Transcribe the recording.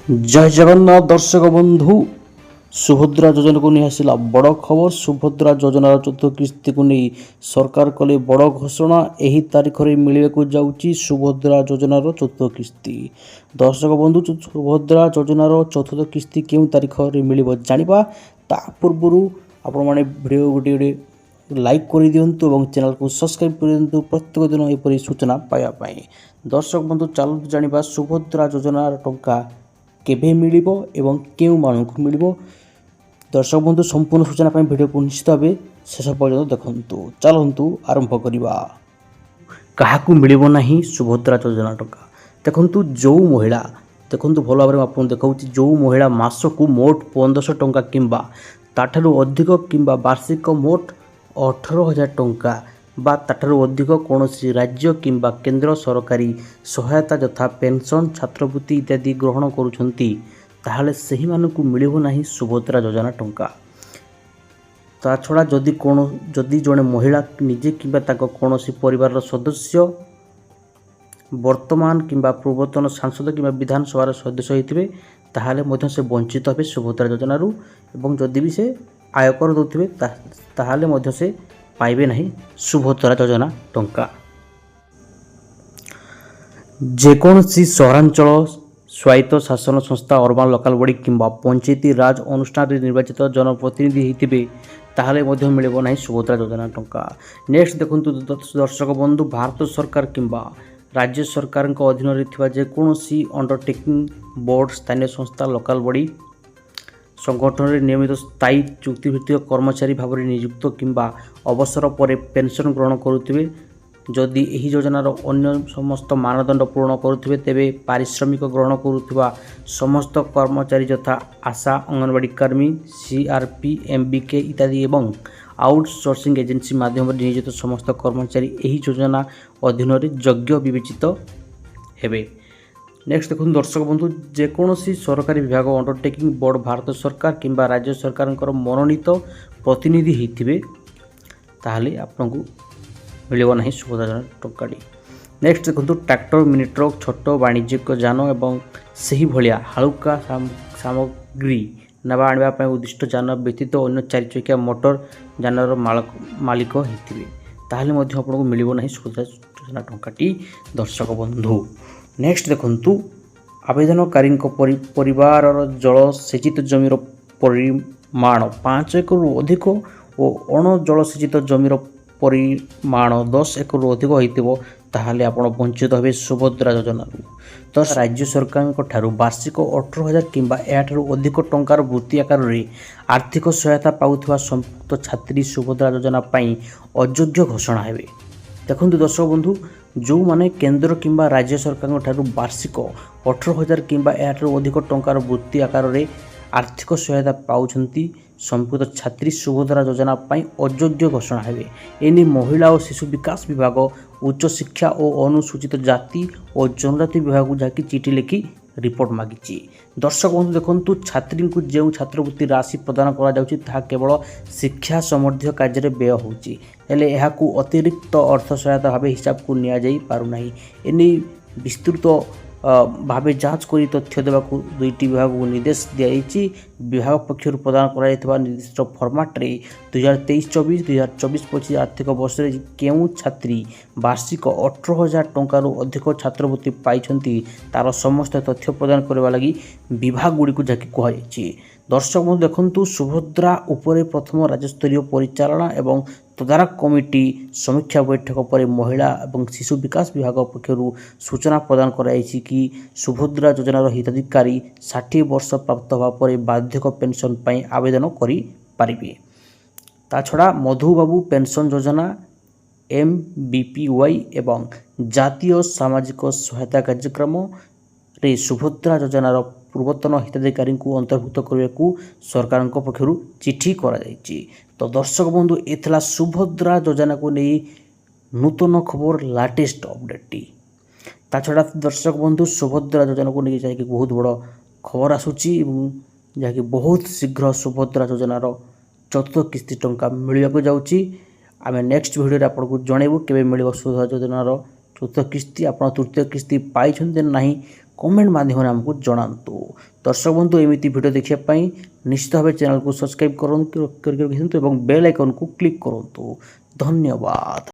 जय जगन्नाथ दर्शक बंधु सुभद्रा योजना को नहीं आसला बड़ खबर। सुभद्रा योजनार चतुर्थ किस्ती को नहीं सरकार कले बड़ घोषणा। यही तारीख में मिलने को जाऊँगी सुभद्रा योजनार चतुर्थ किस्ती। दर्शक बंधु सुभद्रा योजनार चतुर्थ किस्ती क्यों तारीख में मिल जाना ता पूर्व आपण मैंने भिडियो गोटे गोटे लाइक कर दिंतु और चैनल को सब्सक्राइब कर दिंतु प्रत्येक दिन एपरी सूचना पाइबापी। दर्शक बंधु चलते जाना सुभद्रा योजनार टंका केभे मिलिबो एवं केउ मानकु मिलिबो। दर्शक बंधु संपूर्ण सूचना पाई वीडियो को निश्चित भाव शेष पर्यंत देखंतु। चलंतु आरंभ करिबा। काहाकु मिलिबो नाही सुभद्रा योजना टंका। देखंतु जो महिला देखंतु भल भाव आपन देखाउची जो महिला मासकु मोट 1500 टंका किंबा ताठारु अधिक किंबा वार्षिक मोट 18,000 टंका बा ताठारु अधिक कौनसी राज्य किंबा केंद्र सरकारी सहायता यथा पेंशन छात्रवृत्ति इत्यादि ग्रहण करुछंती ताहले सही मानकु मिलिबो नाही सुभद्रा योजना टंका। ता छड़ा जदि जड़े महिला निजे किंबा ताको कौनसी परिवार सदस्य वर्तमान किंबा पूर्वतन सांसद किंबा विधानसभा सदस्य होइतिबे ताहले मध्य से वंचित होबे सुभद्रा योजनारू एवं जदि भी से आयकर दउथिबे ताहले मध्य से पाइबे नहीं सुभद्रा योजना टंका। जेकोसी सहरांचल स्वायत्त शासन संस्था अर्बान लोकाल बॉडी किंबा पंचायती राज अनुष्ठान निर्वाचित जनप्रतिनिधि होते ताहले मध्य मिलिबो नहीं सुभद्रा योजना टंका। नेक्स्ट देखंतु दर्शक बंधु भारत सरकार किंबा राज्य सरकार अधीन रे जेकोसी अंडरटेकिंग बोर्ड स्थानीय संस्था लोकाल बॉडी संगठन में नियमित स्थायी चुक्तिभित्तिक कर्मचारी भाव में नियुक्त किंबा अवसर पर पेंशन ग्रहण करुथिबे जदि एही योजनार अन्य समस्त मानदंड पूर्ण करुथिबे तेबे पारिश्रमिक ग्रहण करुथिबा समस्त कर्मचारी यथा आशा अंगनवाड़ी कर्मी सीआरपी एमबीके इत्यादि एवं आउटसोर्सिंग एजेंसी माध्यम नियोजित समस्त कर्मचारी एही योजना अधीन योग्य विवेचित हेबे। नेक्स्ट देखो दर्शक बंधु जेकोसी सरकारी विभाग अंडरटेकिंग बोर्ड भारत सरकार किंबा राज्य सरकार मनोनीत प्रतिनिधि होते ताहले आपको मिलिबो नहीं सुभद्रा योजना टंकाटी। नेक्स्ट देखो ट्रैक्टर मिनी ट्रक छोट वाणिज्यिक जान एवं सही भलिया हालुका सामग्री नवा आने उद्दिष्ट जान व्यतीत अन्य 4 चकिया मोटर जानर मालिक होते ताहले मध्य आपको मिलिबो नहीं सुभद्रा योजना टंकाटी। दर्शक बंधु नेक्स्ट देखंतु आवेदनकारी परिवार जलसेचित जमीर परिमाण 5 एकड़ अधिक और अण जलसेचित जमीर परिमाण 10 एकड़ अधिक होइतिबो ताहले आपण वंचित होबे सुभद्रा योजना। तो राज्य सरकार ठारू वार्षिक 18,000 किंबा एठारू अधिक टंकार वृत्ति आकार रे आर्थिक सहायता पाउथवा संपुक्त छात्री सुभद्रा योजना पाई अयोग्य घोषणा हेबे। देखंतु दर्शक बंधु जो माने केंद्र किंबा राज्य सरकार ठारू वार्षिक 18,000 किंबा एठारू अधिक टंकार वृत्ति आकार रे आर्थिक सहायता पाउछंती संपुक्त छात्री सुभद्रा योजना पाई अयोग्य घोषणा हेबे। एनी महिला और शिशु विकास विभाग उच्च शिक्षा और अनुसूचित जाति और जनजाति विभाग जाकि चिठी लिखि रिपोर्ट मागिची। दर्शक बंधु देखंतु छात्री को जो छात्रवृत्ति राशि प्रदान करा जाउची ताहा केवल शिक्षा समृद्धि कार्य व्यय होची हेले एहाकू अतिरिक्त अर्थ सहायता भाव हिसाब को निया जाई पारु नाही। एनी विस्तृत भावे जांच करी तथ्य देवाकू दुईटी विभाग को निर्देश दिया विभाग पक्षर प्रदान करा निर्दिष्ट फर्माट रे 2023-24 2024-25 आर्थिक वर्ष रे केउ छात्री वार्षिक 18,000 टंकार अधिक छात्रवृत्ति पाइछंती तार समस्त तथ्य प्रदान करबा लगी विभाग गुडी को जाकि कहा जायछि। दर्शक बंधु देखंतु सुभद्रा उपरे प्रथम राज्यस्तरीय परिचालना एवं तदारक कमिटी समीक्षा बैठक पर महिला और शिशु विकास विभाग पक्षर सूचना प्रदान कराई कि सुभद्रा योजनार हिताधिकारी 60 वर्ष प्राप्त होगा पर बार्धक्य पेंशन पाई आवेदन करि पारिबे। ता छड़ा मधुबाबू पेंशन योजना MBPY एवं जातीय सामाजिक सहायता कार्यक्रम रे सुभद्रा योजनार पूर्वतन हिताधिकारी को अंतर्भुक्त करने को सरकार पक्षर चिठी करा जायछि। तो दर्शक बंधु एथला सुभद्रा योजना को नहीं नूतन खबर लाटेस्ट अपडेट ता छड़ा दर्शक बंधु सुभद्रा योजना को नहीं जाकि बहुत बड़ खबर आसूची जहाँकि बहुत शीघ्र सुभद्रा योजनार चतुर्थ किस्ती टंका मिलवाक जाऊँगी। आम नेक्स्ट भिडियो आपको जनइबू केबे मिलिबो सुभद्रा योजनार चतुर्थ किस्ती। आप तृतीय किस्ती पाई ना कमेंट माध्यम आमको जनातु। दर्शक बंधु एमती भिडियो देखा निश्चित भाव चैनल को सब्सक्राइब करूँ और बेल आइकन को क्लिक करूँ। धन्यवाद।